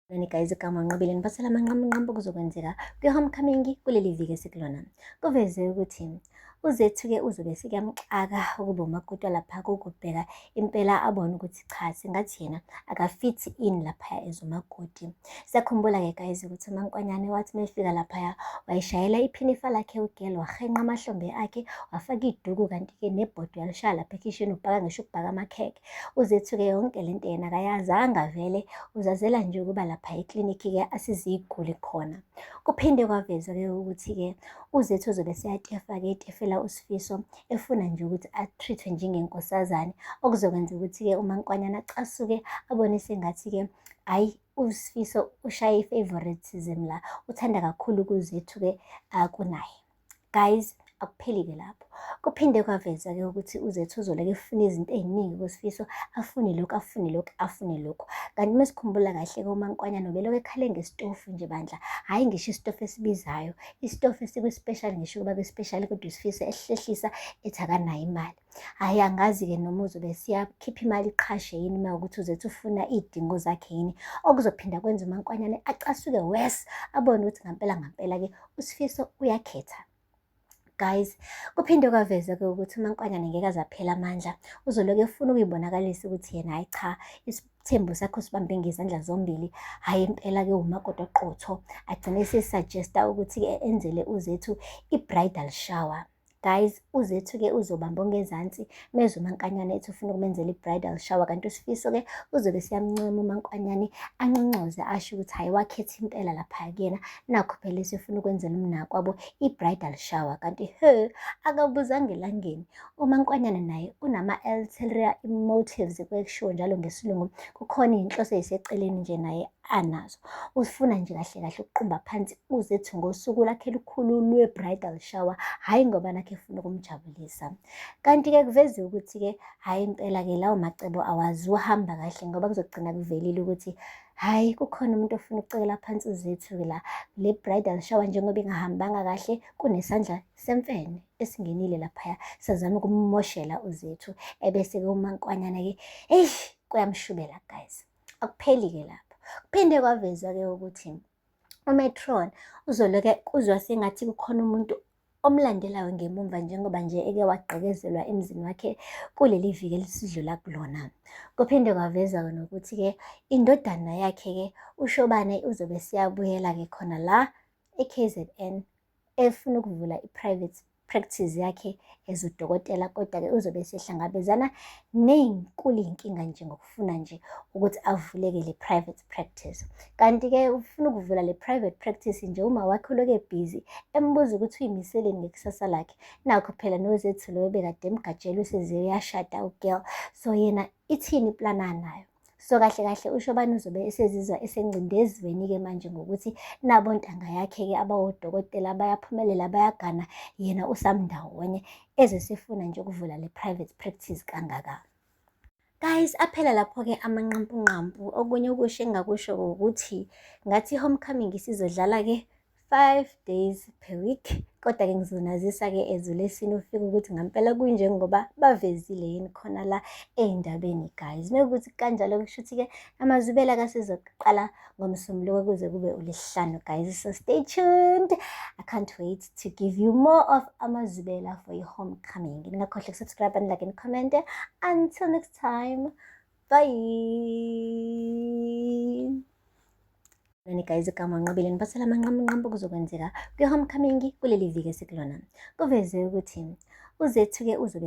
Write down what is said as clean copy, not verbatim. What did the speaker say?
Nani guys, igama unqabile niphathela amanqamnqampu kuzokwenzeka kwi-homecoming kuleli viki esikulona. Kuveze ukuthi uZethu-ke uzobe sekuyamxaka ukuba umakoti lapha ukubheka impela abone ukuthi cha, singathi yena akafithi in laphaya as umakoti. Siyakhumbula-ke guys ukuthi uMaNkwanyane wathi mayefika laphaya wayishayela iphinifa lakhe ugel, wahenqa amahlombe akhe, wafaka iduku, kanti-ke nebhodi uyalishaya lapha ekhishini, ubhaka ngisho ukubhaka amakhekhe. uZethu-ke yonke lento yena akayazanga vele, uzazela nje ukuba lapha eklinikhi-ke asize iy'guli khona. Kuphinde kwavezwa-ke ukuthi-ke uZethu uzobe seyatefa-ke etefela uSifiso, efuna nje ukuthi a-treat-we njengenkosazane, okuzokwenza ukuthi-ke uMaNkwanyane acasuke abone sengathi-ke hhayi, uSifiso ushaye i-favoritism la, uthanda kakhulu kuZethu-ke kunaye. Guys, akupheli-ke lapho. Kuphinde kwaveza-ke ukuthi uZethu uzoloko efuna izinto ey'ningi kuSifiso, afune lokhu, afune lokhu, afune lokhu. Kanti uma sikhumbula kahle-ke uMaNkwanyane ubelokhu ekhale ngesitofu nje bandla, hhayi ngisho isitofu esibizayo, isitofu esikwi-special, ngisho ukuba kwi-special kodwa uSifiso ehlehlisa ethi akanayo imali. Hhayi, angazi-ke noma uzobe siyakhipha imali iqhashe yini uma ukuthi uZethu ufuna iy'dingo zakhe yini, okuzophinda kwenza uMaNkwanyane acasuke wes, abone ukuthi ngampela-ke uSifiso uyakhetha. Guys, kuphinde kwaveza-ke ukuthi uMaNkwanyane ngeke aze aphele amandla, uzolokhu efuna ukuyibonakalisa ukuthi yena hhayi cha, isithembu sakhe usibambe ngezandla zombili, hhayi impela-ke umakoti oqotho. Agcine esesajesta ukuthi-ke enzele uZethu i-bridal shower. Guys, uZethu-ke uzobamba ongezansi meze uMaNkwanyane ethi ufuna ukumenzela i-bridal shower, kanti uSifiso-ke uzobe siyamncoma uMaNkwanyane, anconcoze asho ukuthi hhayi wakhetha impela lapha kuyena, nakho phela esefuna ukwenzela umnakwabo i-bridal shower. Kanti akabuzanga elangeni, uMaNkwanyane naye unama-ulterior motives kwekushiwo njalo ngesiLungu, kukhona iy'nhloso ey'seceleni nje naye anazo. Ufuna nje kahle kahle ukuqumba phansi uZethu ngosuku lakhe lukhulu lwe-bridal shower, hhayi ngoba nakhe efuna ukumjabulisa. Kanti-ke kuveziwe ukuthi-ke hhayi impela-ke lawo macebo awazuhamba kahle, ngoba kuzogcina kuvelile ukuthi hhayi kukhona umuntu ofuna ukucekela phansi uZethu la. Le bridal shower njengoba ingahambanga kahle, kunesandla semfene esingenile laphaya, sazama ukummoshela uZethu. Ebese-ke uMaNkwanyane-ke kuyamshubela guys, akupheli-ke lapho. Kuphinde kwavezwa-ke ukuthi uMatron uzoloke kuzwa sengathi kukhona umuntu omlandelayo ngemumva, njengoba nje eke wagqekezelwa emzini wakhe kuleli viki elisidlula kulona. Kuphinde kwavezwa nokuthi-ke indodana yakhe-ke uShobane uzobe siyabuyela-ke khona la e-KZN, efuna ukuvula i-private practice yakhe as udokotela, kodwa-ke uzobe sehlangabezana ney'nkulu iy'nkinga nje ngokufuna nje ukuthi avuleke le private practice. Kanti-ke ufuna ukuvula le private practice nje uma wakhe uloke ebhizi embuza ukuthi uyimiseleni ngekusasa lakhe. Nakho phela noZethu lo bekade emgajela useze uyashada ugirl, so yena ithini iplani anayo. So kahle kahle uShobane uzobe esezizwa esengcindezweni-ke manje ngokuthi nabo ntanga yakhe-ke abawodokotela bayaphumelela, bayagana, yena usamndawonye ezesefuna nje ukuvula le private practice kangaka. Guys, aphela lapho-ke amanqampunqampu. Okunye okusho engingakusho ukuthi ngathi i-homecoming sizodlala-ke 5 days per week, kodwa-ke ngizonazisa-ke as uLwesine ufike ukuthi ngampela kunjengoba bavezile yini khona la ey'ndabeni guys. Mekuwukuthi kanjalo kusho ukuthi-ke amazwibela kasizoqala ngoMsombuluko kuze kube uLwesihlanu guys, so stay tuned. I can't wait to give you more of amazwibela for your homecoming. Ningakhohlwa ukusubscribe and like and comment. Until next time, bye. Nani guys, igama unqabile niphathela amanqamnqampu kuzokwenzeka kwi-homecoming kuleli viki esikulona. Kuveze ukuthi uZethu-ke uzobe